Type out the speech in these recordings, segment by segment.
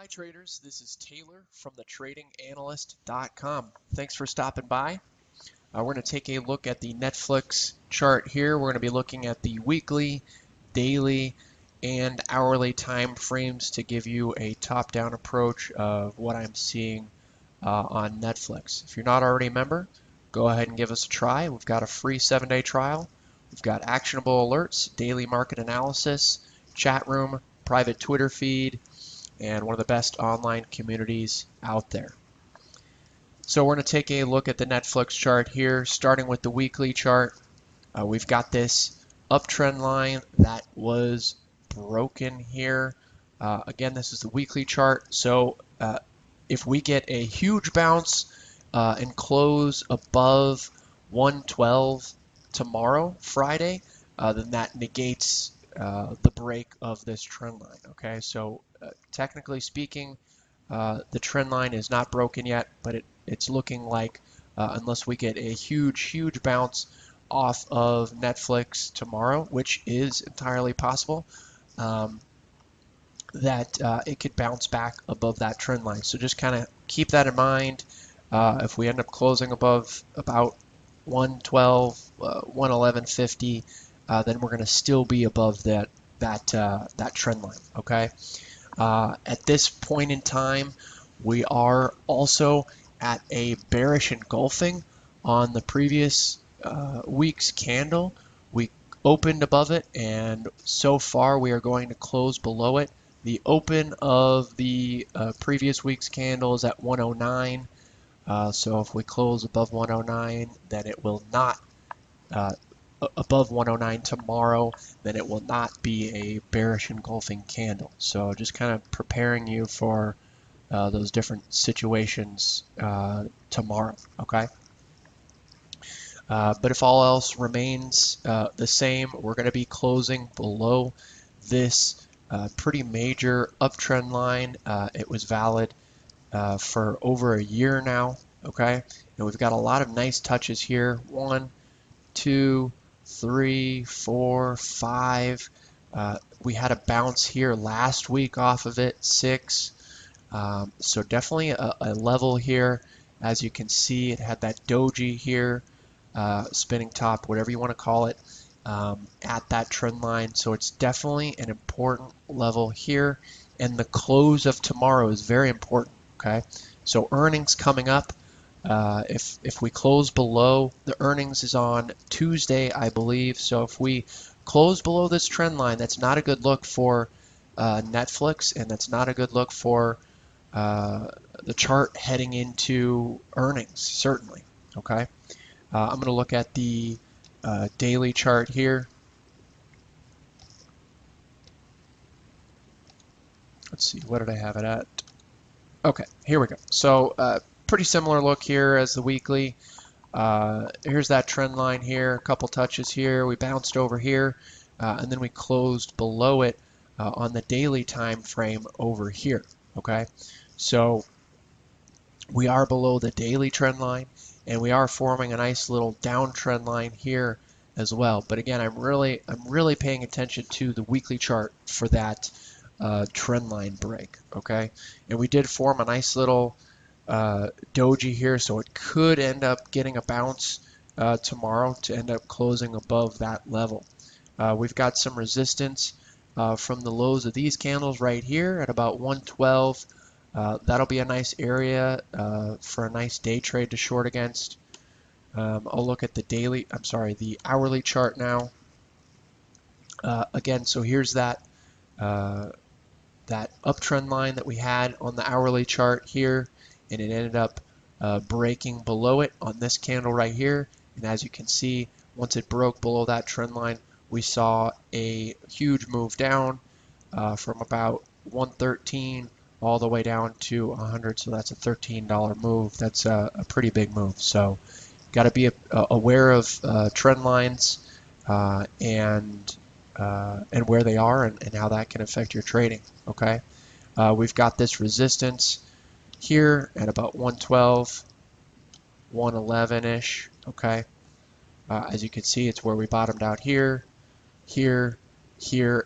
Hi traders, this is Taylor from thetradinganalyst.com. Thanks for stopping by. We're going to take a look at the Netflix chart here. We're going to be looking at the weekly, daily, and hourly time frames to give you a top-down approach of what I'm seeing on Netflix. If you're not already a member, go ahead and give us a try. We've got a free 7-day trial. We've got actionable alerts, daily market analysis, chat room, private Twitter feed, and one of the best online communities out there. So we're going to take a look at the Netflix chart here, starting with the weekly chart. We've got this uptrend line that was broken here. Again, this is the weekly chart. So if we get a huge bounce and close above 112 tomorrow, Friday, then that negates the break of this trend line. Okay, so technically speaking, the trend line is not broken yet, but it's looking like unless we get a huge bounce off of Netflix tomorrow, which is entirely possible, that it could bounce back above that trend line. So just kind of keep that in mind. If we end up closing above about 112, 111.50, then we're going to still be above that trend line. Okay. At this point in time, we are also at a bearish engulfing on the previous week's candle. We opened above it, and so far we are going to close below it. The open of the previous week's candle is at 109. So if we close above 109, then it will not above 109 tomorrow, then it will not be a bearish engulfing candle. So just kind of preparing you for those different situations tomorrow, okay? But if all else remains the same, we're going to be closing below this pretty major uptrend line. It was valid for over a year now, okay? And we've got a lot of nice touches here. 1, 2, 3, 4, 5. We had a bounce here last week off of it, 6. So definitely a level here. As you can see, it had that doji here, spinning top, whatever you want to call it, at that trend line. So it's definitely an important level here. And the close of tomorrow is very important, okay? So earnings coming up. If we close below, the earnings is on Tuesday, I believe. So if we close below this trend line, that's not a good look for Netflix, and that's not a good look for the chart heading into earnings, certainly. Okay, I'm going to look at the daily chart here. Let's see, what did I have it at? Okay, here we go. So pretty similar look here as the weekly. Here's that trend line here, a couple touches here. We bounced over here, and then we closed below it on the daily time frame over here. Okay, so we are below the daily trend line, and we are forming a nice little downtrend line here as well. But again, I'm really paying attention to the weekly chart for that trend line break. Okay, and we did form a nice little doji here, so it could end up getting a bounce tomorrow to end up closing above that level. We've got some resistance from the lows of these candles right here at about 112. That'll be a nice area for a nice day trade to short against. I'll look at the hourly chart now. Again, so here's that uptrend line that we had on the hourly chart here, and it ended up breaking below it on this candle right here. And as you can see, once it broke below that trend line, we saw a huge move down from about 113 all the way down to 100. So that's a $13 move. That's a pretty big move. So got to be aware of trend lines and where they are and how that can affect your trading. Okay, we've got this resistance here at about 112, 111-ish. Okay, as you can see, it's where we bottomed out here, here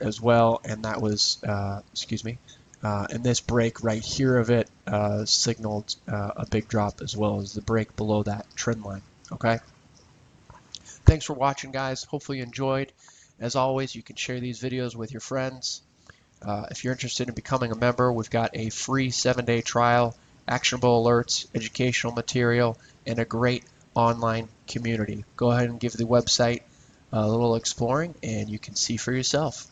as well, and that was and this break right here of it signaled a big drop, as well as the break below that trend line. Okay. Thanks for watching, guys. Hopefully you enjoyed. As always, you can share these videos with your friends. If you're interested in becoming a member, we've got a free 7-day trial, actionable alerts, educational material, and a great online community. Go ahead and give the website a little exploring, and you can see for yourself.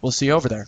We'll see you over there.